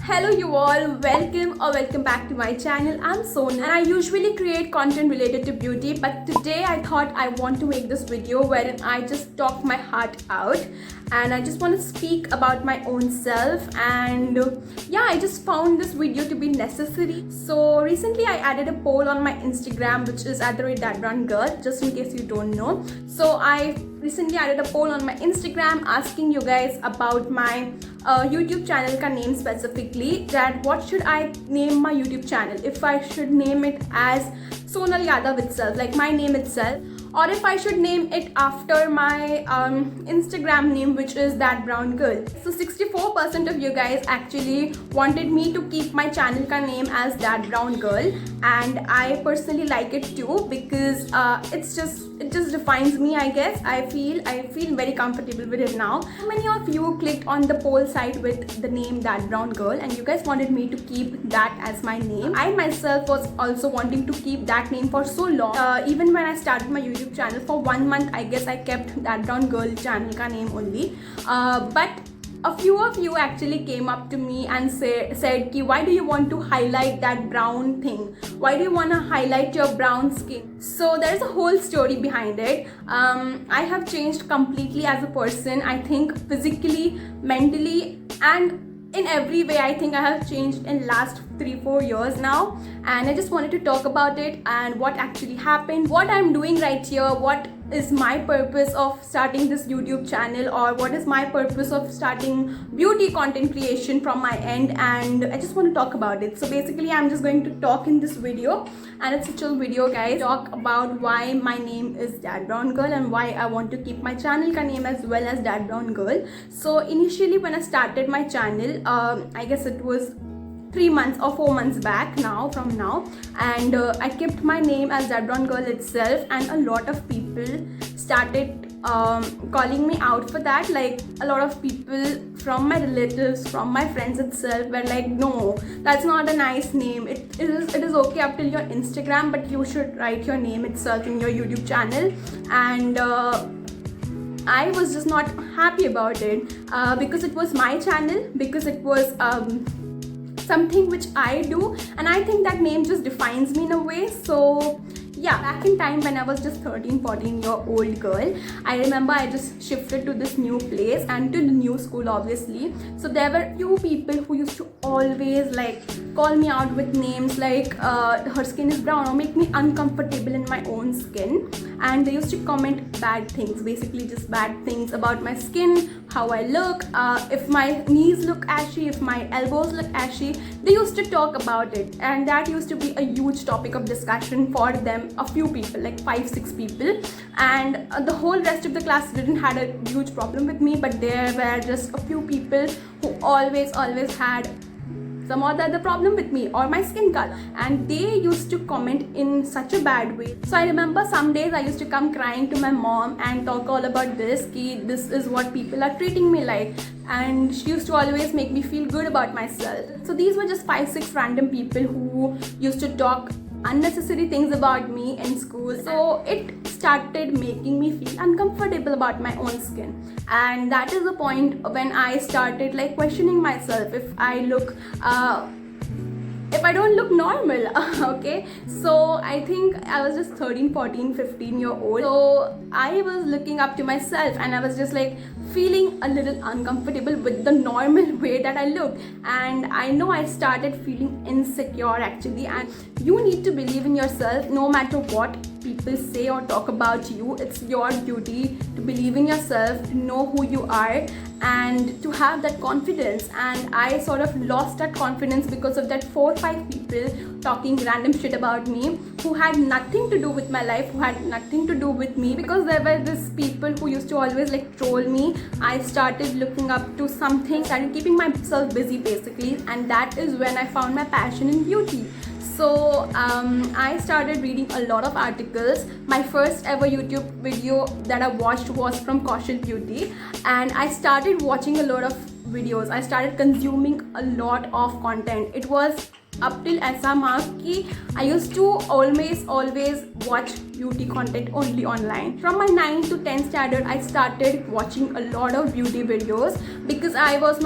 Hello you all, welcome back to my channel. I'm Sonal and I usually create content related to beauty, but today I thought I want to make this video wherein I just talk my heart out and I just want to speak about my own self. And yeah, I just found this video to be necessary. So recently I added a poll on my Instagram, which is @thatbrown_girl, just in case you don't know. So I recently added a poll on my Instagram asking you guys about my YouTube channel ka name specifically, that what should I name my YouTube channel, if I should name it as Sonal Yadav itself, like my name itself, or if I should name it after my Instagram name, which is That Brown Girl. So 64% of you guys actually wanted me to keep my channel ka name as That Brown Girl, and I personally like it too because it just defines me, I guess. I feel very comfortable with it now. Many of you clicked on the poll site with the name That Brown Girl and you guys wanted me to keep that as my name. I myself was also wanting to keep that name for so long. Even when I started my YouTube channel, for 1 month I guess I kept That Brown Girl channel ka name only. But a few of you actually came up to me and said ki, why do you want to highlight that brown thing? Why do you want to highlight your brown skin? So there's a whole story behind it. I have changed completely as a person. I think physically, mentally, and in every way. I think I have changed in last 3-4 years now, and I just wanted to talk about it and what actually happened, what I'm doing right here, what is my purpose of starting this YouTube channel, or what is my purpose of starting beauty content creation from my end, and I just want to talk about it. So basically I'm just going to talk in this video, and it's a chill video, guys. Talk about why my name is That Brown Girl and why I want to keep my channel ka name as well as That Brown Girl. So initially when I started my channel, I guess it was 3 months or 4 months back now from now, and I kept my name as That Brown Girl itself, and a lot of people started calling me out for that. Like a lot of people from my relatives, from my friends itself were like, no, that's not a nice name. It is okay up till your Instagram, but you should write your name itself in your YouTube channel. And I was just not happy about it because it was my channel, because it was something which I do, and I think that name just defines me in a way. So yeah, back in time when I was just 13-14-year-old girl, I remember I just shifted to this new place and to the new school, obviously. So there were few people who used to always like call me out with names like her skin is brown, or make me uncomfortable in my own skin, and they used to comment bad things, basically just bad things about my skin, how I look, if my knees look ashy, if my elbows look ashy. They used to talk about it, and that used to be a huge topic of discussion for them, a few people, like 5-6 people, and the whole rest of the class didn't had a huge problem with me, but there were just a few people who always had some or the other problem with me or my skin color, and they used to comment in such a bad way. So I remember some days I used to come crying to my mom and talk all about this, ki this is what people are treating me like, and she used to always make me feel good about myself. So these were just 5-6 random people who used to talk unnecessary things about me in school. So it started making me feel uncomfortable about my own skin, and that is the point when I started like questioning myself if I look if I don't look normal. Okay, so I think I was just 13, 14, 15-year-old. So I was looking up to myself and I was just like feeling a little uncomfortable with the normal way that I looked, and I know I started feeling insecure actually. And you need to believe in yourself no matter what people say or talk about you. It's your duty to believe in yourself, to know who you are, and to have that confidence. And I sort of lost that confidence because of that 4-5 people talking random shit about me, who had nothing to do with my life, who had nothing to do with me, because there were these people who used to always like troll me. I started looking up to something, started keeping myself busy basically, and that is when I found my passion in beauty. So I started reading a lot of articles. My first ever YouTube video that I watched was from Kaushal Beauty, and I started watching a lot of videos. I started consuming a lot of content. It was up till ऐसा mark कि I used to always watch beauty content only online. From my 9th to 10th standard, I started watching a lot of beauty videos because I was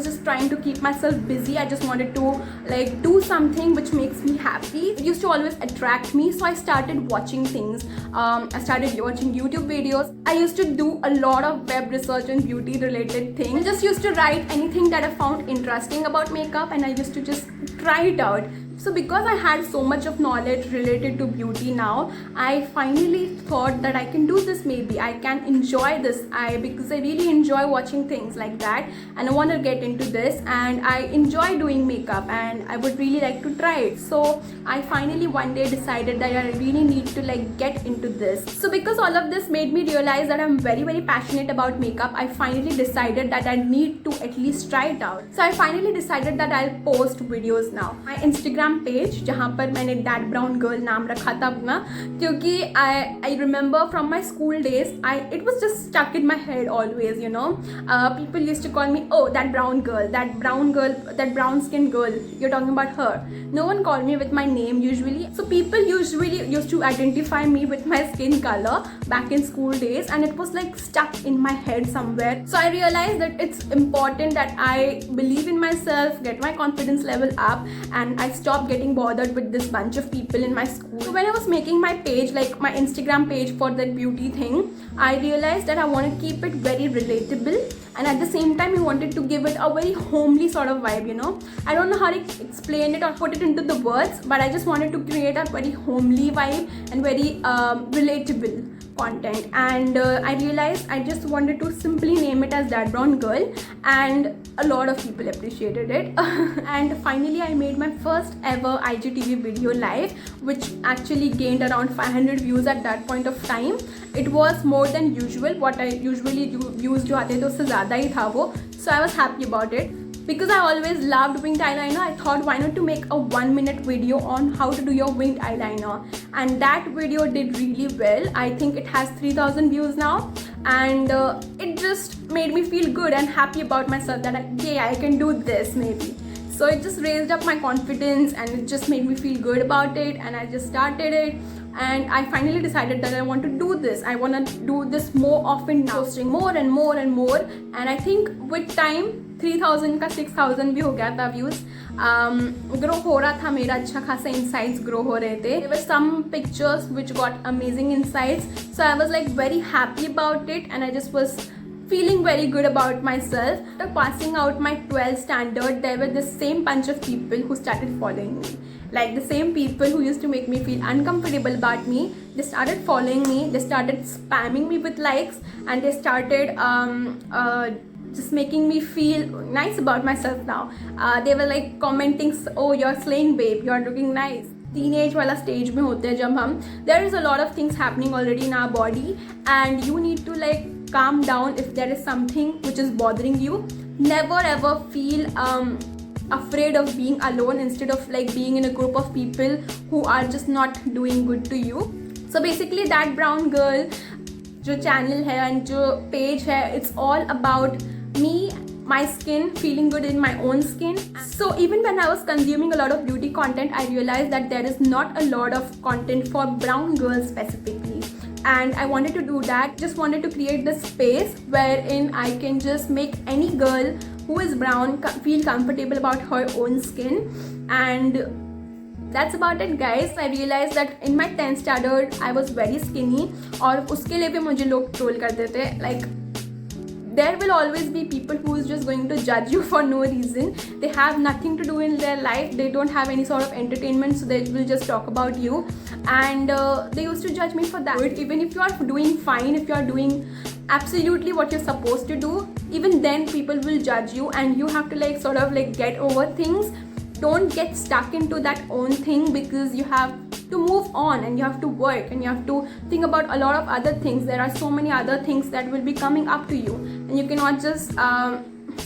just trying to keep myself busy. I just wanted to like do something which makes me happy. It used to always attract me, so I started watching things. I started watching YouTube videos. I used to do a lot of web research and beauty related things. I just used to write anything that I found interesting about makeup, and I used to just try it out. So because I had so much of knowledge related to beauty now, I finally thought that I can do this. Maybe I can enjoy this. Because I really enjoy watching things like that, and I want to get into this, and I enjoy doing makeup, and I would really like to try it. So I finally one day decided that I really need to like get into this. So because all of this made me realize that I'm very passionate about makeup, I finally decided that I need to at least try it out. So I finally decided that I'll post videos now. My Instagram page जहाँ पर मैंने that brown girl नाम रखा था अपना, क्योंकि I remember from my school days it was just stuck in my head always, you know. People used to call me, oh, that brown girl, that brown skin girl, you're talking about her. No one called me with my name usually. So people usually used to identify me with my skin color back in school days, and it was like stuck in my head somewhere. So I realized that it's important that I believe in myself, get my confidence level up, and I stop getting bothered with this bunch of people in my school. So when I was making my page, like my Instagram page for that beauty thing, I realized that I want to keep it very relatable, and at the same time I wanted to give it a very homely sort of vibe, you know. I don't know how to explain it or put it into the words, but I just wanted to create a very homely vibe and very relatable content. And I realized I just wanted to simply name it as That Brown Girl, and a lot of people appreciated it. And finally I made my first ever IGTV video live, which actually gained around 500 views at that point of time. It was more than usual. What I usually do, views जो आते थे उससे ज़्यादा ही था वो. So I was happy about it. Because I always loved winged eyeliner, I thought why not to make a 1-minute video on how to do your winged eyeliner. And that video did really well. I think it has 3,000 views now. And it just made me feel good and happy about myself that I can do this maybe. So it just raised up my confidence, and it just made me feel good about it, and I just started it. And I finally decided that I want to do this. I want to do this more often now, posting more and more and more. And I think with time 3,000 का 6,000 भी हो गया था views. Grow हो रहा था मेरा, अच्छा खासा insights ग्रो हो रहे थे. There were some pictures which got amazing insights. So I was like very happy about it, and I just was feeling very good about myself. After passing out my 12th standard, there were the same bunch of people who started following me. Like the same people who used to make me feel uncomfortable about me, they started following me, they started spamming me with likes, and they started just making me feel nice about myself now. They were like commenting, oh, you're slaying babe, you're looking nice. Teenage वाला stage में होते हैं जब हम, there is a lot of things happening already in our body, and you need to like calm down if there is something which is bothering you. Never ever feel afraid of being alone instead of like being in a group of people who are just not doing good to you. So basically That Brown Girl जो channel है and जो page है, it's all about me, my skin, feeling good in my own skin. So even when I was consuming a lot of beauty content, I realized that there is not a lot of content for brown girls specifically. And I wanted to do that, just wanted to create this space wherein I can just make any girl who is brown feel comfortable about her own skin. And that's about it guys. I realized that in my 10th standard I was very skinny, और उसके लिए भी मुझे लोग troll करते थे. Like there will always be people who is just going to judge you for no reason. They have nothing to do in their life, they don't have any sort of entertainment, so they will just talk about you. And they used to judge me for that. Even if you are doing fine, if you are doing absolutely what you're supposed to do, even then people will judge you, and you have to like sort of like get over things. Don't get stuck into that own thing, because you have to move on, and you have to work, and you have to think about a lot of other things. There are so many other things that will be coming up to you, and you cannot just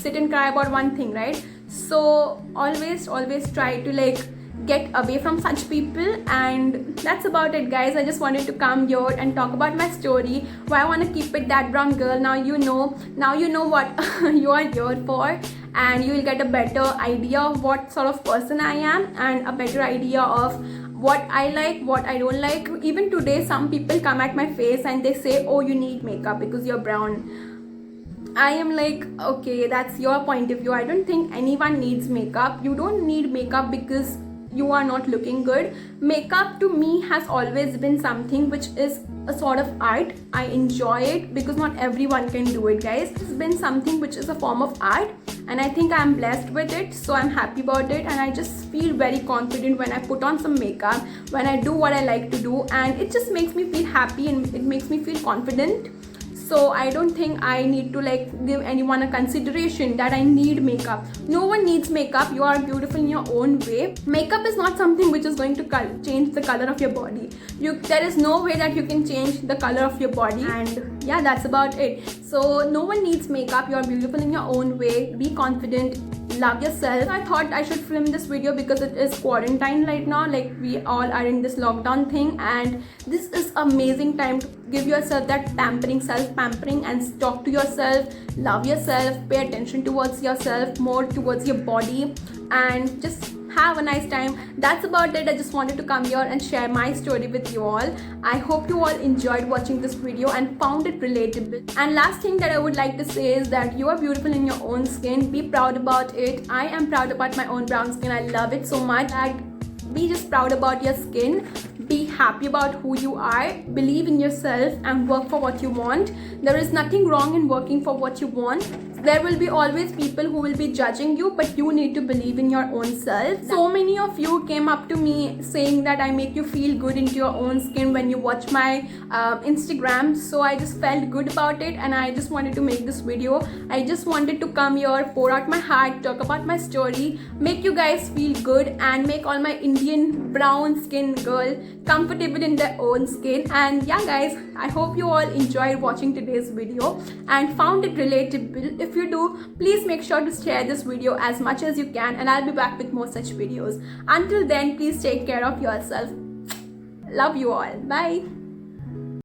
sit and cry about one thing, right? So always try to like get away from such people. And that's about it guys. I just wanted to come here and talk about my story, why I want to keep it That Brown Girl. Now you know what you are here for. and you will get a better idea of what sort of person I am and a better idea of what I like, what I don't like. Even today some people come at my face and they say, oh, you need makeup because you're brown. I am like, okay, that's your point of view. I don't think anyone needs makeup. You don't need makeup because you are not looking good. Makeup to me has always been something which is a sort of art. I enjoy it because not everyone can do it, guys. It's been something which is a form of art, and I think I'm blessed with it, so I'm happy about it. And I just feel very confident when I put on some makeup, when I do what I like to do, and it just makes me feel happy and it makes me feel confident. So I don't think I need to like give anyone a consideration that I need makeup. No one needs makeup. You are beautiful in your own way. Makeup is not something which is going to change the color of your body. There is no way that you can change the color of your body, and yeah, that's about it. So no one needs makeup. You are beautiful in your own way. Be confident. Love yourself. I thought I should film this video because it is quarantine right now, like we all are in this lockdown thing, and this is amazing time to give yourself that pampering, self-pampering, and talk to yourself, love yourself, pay attention towards yourself, more towards your body, and just have a nice time. That's about it. I just wanted to come here and share my story with you all. I hope you all enjoyed watching this video and found it relatable. And last thing that I would like to say is that you are beautiful in your own skin. Be proud about it. I am proud about my own brown skin. I love it so much. Be just proud about your skin. Be happy about who you are. Believe in yourself and work for what you want. There is nothing wrong in working for what you want. There will be always people who will be judging you, but you need to believe in your own self. So many of you came up to me saying that I make you feel good into your own skin when you watch my Instagram. So I just felt good about it, and I just wanted to make this video. I just wanted to come here, pour out my heart, talk about my story, make you guys feel good, and make all my Indian brown skin girl comfortable in their own skin. And yeah, guys, I hope you all enjoyed watching today's video and found it relatable. If you do, please make sure to share this video as much as you can, and I'll be back with more such videos. Until then, please take care of yourself. Love you all. Bye.